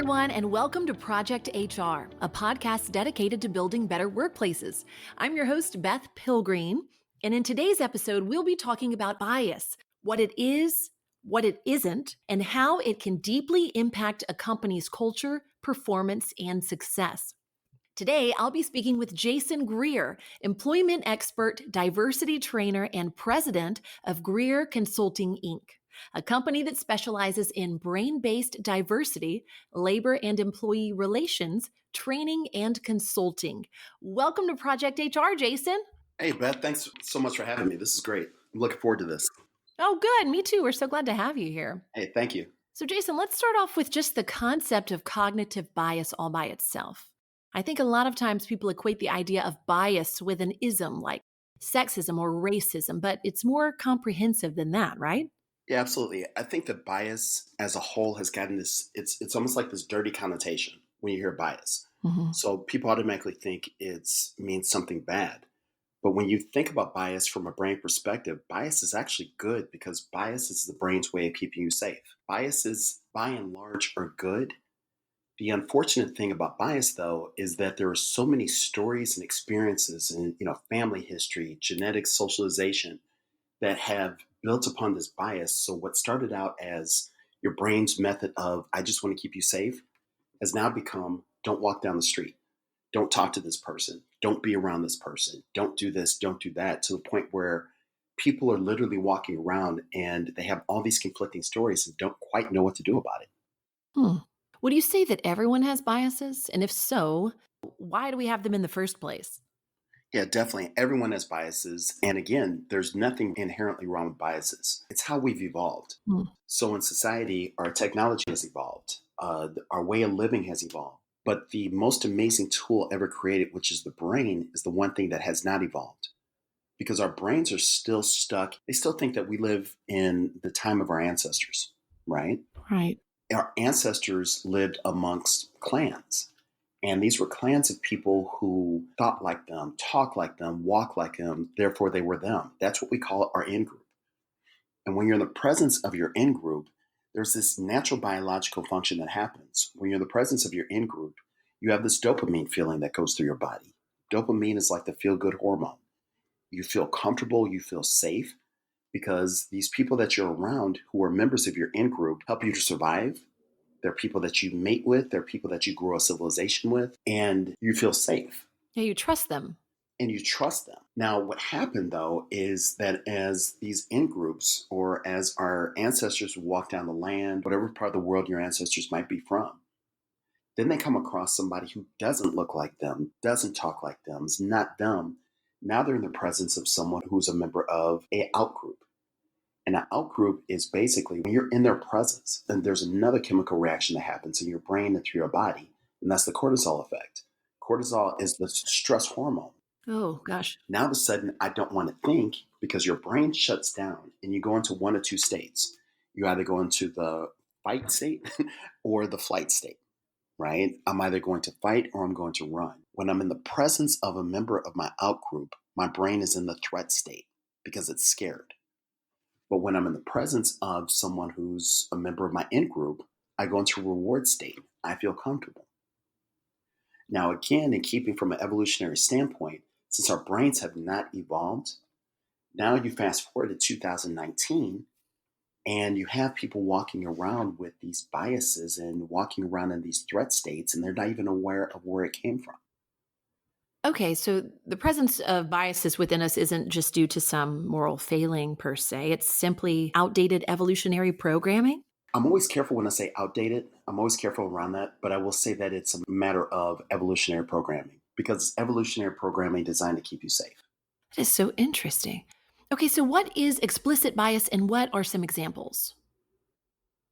everyone, and welcome to Project HR, a podcast dedicated to building better workplaces. I'm your host, Beth Pilgreen, and in today's episode, we'll be talking about bias, what it is, what it isn't, and how it can deeply impact a company's culture, performance, and success. Today, I'll be speaking with Jason Greer, employment expert, diversity trainer, and president of Greer Consulting, Inc., a company that specializes in brain-based diversity, labor and employee relations, training, and consulting. Welcome to Project HR, Jason. Hey, Beth, thanks so much for having me. This is great. I'm looking forward to this. Oh, good. Me too. We're so glad to have you here. Hey, thank you. So, Jason, let's start off with just the concept of cognitive bias all by itself. I think a lot of times people equate the idea of bias with an ism like sexism or racism, but it's more comprehensive than that, right? Yeah, absolutely. I think that bias as a whole has gotten this, it's almost like this dirty connotation when you hear bias. Mm-hmm. So people automatically think it means something bad. But when you think about bias from a brain perspective, bias is actually good because bias is the brain's way of keeping you safe. Biases, by and large, are good. The unfortunate thing about bias, though, is that there are so many stories and experiences and family history, genetic socialization that have built upon this bias. So what started out as your brain's method of "I just want to keep you safe" has now become "don't walk down the street, don't talk to this person, don't be around this person, don't do this, don't do that," to the point where people are literally walking around and they have all these conflicting stories and don't quite know what to do about it. Would you say that everyone has biases? And if so, why do we have them in the first place? Yeah, definitely. Everyone has biases. And again, there's nothing inherently wrong with biases. It's how we've evolved. So in society, our technology has evolved. Our way of living has evolved. But the most amazing tool ever created, which is the brain, is the one thing that has not evolved. Because our brains are still stuck. They still think that we live in the time of our ancestors, right? Right. Our ancestors lived amongst clans. And these were clans of people who thought like them, talked like them, walked like them, therefore they were them. That's what we call our in-group. And when you're in the presence of your in-group, there's this natural biological function that happens. When you're in the presence of your in-group, you have this dopamine feeling that goes through your body. Dopamine is like the feel-good hormone. You feel comfortable, you feel safe, because these people that you're around who are members of your in-group help you to survive. They're people that you mate with. They're people that you grow a civilization with. And you feel safe. Yeah, you trust them. And you trust them. Now, what happened, though, is that as these in-groups or as our ancestors walk down the land, whatever part of the world your ancestors might be from, then they come across somebody who doesn't look like them, doesn't talk like them, is not them. Now they're in the presence of someone who's a member of an out-group. And an out-group is basically when you're in their presence, and there's another chemical reaction that happens in your brain and through your body, and that's the cortisol effect. Cortisol is the stress hormone. Oh, gosh. Now, all of a sudden, I don't want to think because your brain shuts down and you go into one of two states. You either go into the fight state or the flight state, right? I'm either going to fight or I'm going to run. When I'm in the presence of a member of my out-group, my brain is in the threat state because it's scared. But when I'm in the presence of someone who's a member of my in-group, I go into a reward state. I feel comfortable. Now, again, in keeping from an evolutionary standpoint, since our brains have not evolved, now you fast forward to 2019, and you have people walking around with these biases and walking around in these threat states, and they're not even aware of where it came from. Okay, so the presence of biases within us isn't just due to some moral failing per se. It's simply outdated evolutionary programming. I'm always careful when I say outdated. I'm always careful around that, but I will say that it's a matter of evolutionary programming because it's evolutionary programming designed to keep you safe. That is so interesting. Okay, so what is explicit bias and what are some examples?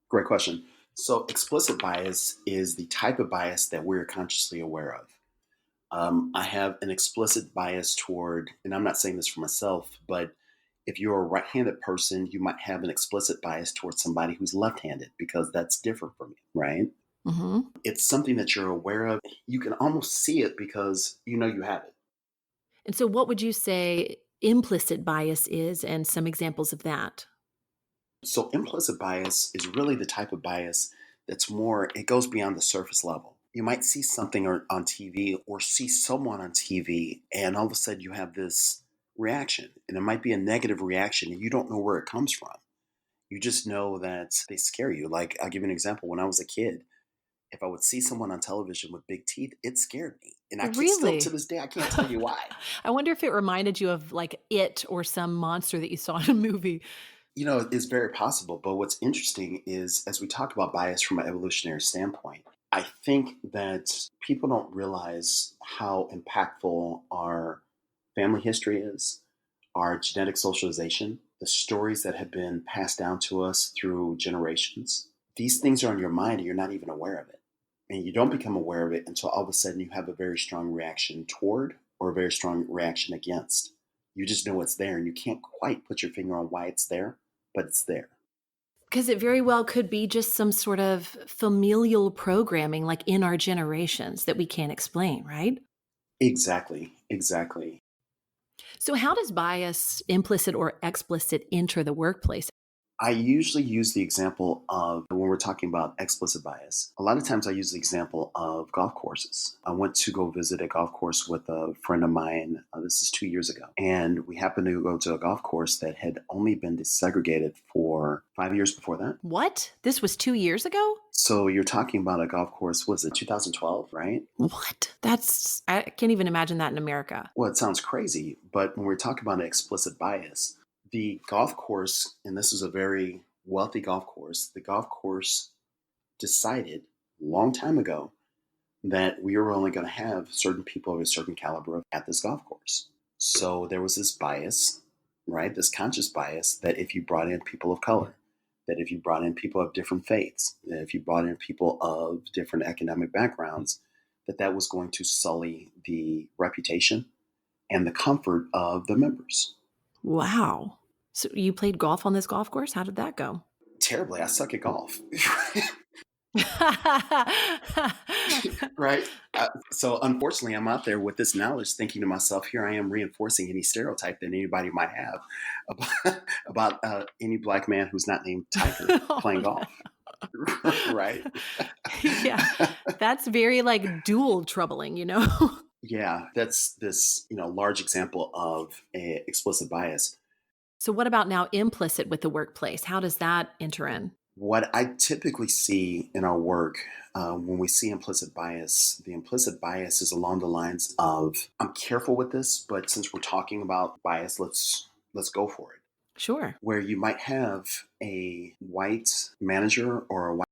Great question. So explicit bias is the type of bias that we're consciously aware of. I have an explicit bias toward, and I'm not saying this for myself, but if you're a right-handed person, you might have an explicit bias towards somebody who's left-handed because that's different from you, right? Mm-hmm. It's something that you're aware of. You can almost see it because you know you have it. And so what would you say implicit bias is and some examples of that? So implicit bias is really the type of bias that's more, it goes beyond the surface level. You might see something on TV or see someone on TV, and all of a sudden you have this reaction, and it might be a negative reaction, and you don't know where it comes from. You just know that they scare you. Like, I'll give you an example. When I was a kid, if I would see someone on television with big teeth, it scared me. And I can still, to Really? this day, I can't tell you why. I wonder if it reminded you of like it or some monster that you saw in a movie. It's very possible. But what's interesting is, as we talk about bias from an evolutionary standpoint, I think that people don't realize how impactful our family history is, our genetic socialization, the stories that have been passed down to us through generations. These things are on your mind and you're not even aware of it. And you don't become aware of it until all of a sudden you have a very strong reaction toward or a very strong reaction against. You just know it's there and you can't quite put your finger on why it's there, but it's there. Because it very well could be just some sort of familial programming, like in our generations, that we can't explain, right? Exactly. Exactly. So, how does bias, implicit or explicit, enter the workplace? I usually use the example of when we're talking about explicit bias. A lot of times I use the example of golf courses. I went to go visit a golf course with a friend of mine. This is 2 years ago. And we happened to go to a golf course that had only been desegregated for 5 years before that. What? This was 2 years ago? So you're talking about a golf course, was it 2012, right? What? I can't even imagine that in America. Well, it sounds crazy, but when we're talking about an explicit bias, the golf course, and this is a very wealthy golf course, the golf course decided a long time ago that we were only going to have certain people of a certain caliber at this golf course. So there was this bias, right? This conscious bias that if you brought in people of color, that if you brought in people of different faiths, that if you brought in people of different economic backgrounds, that was going to sully the reputation and the comfort of the members. Wow. So, you played golf on this golf course? How did that go? Terribly, I suck at golf. Right? So unfortunately, I'm out there with this knowledge, thinking to myself, here I am reinforcing any stereotype that anybody might have about any black man who's not named Tiger Oh, playing no. golf. Right? Yeah. That's very, like, dual troubling, you know? Yeah, that's this large example of a explicit bias. So, what about now implicit with the workplace? How does that enter in? What I typically see in our work when we see implicit bias, the implicit bias is along the lines of, I'm careful with this, but since we're talking about bias, let's go for it. Sure. Where you might have a white manager or a white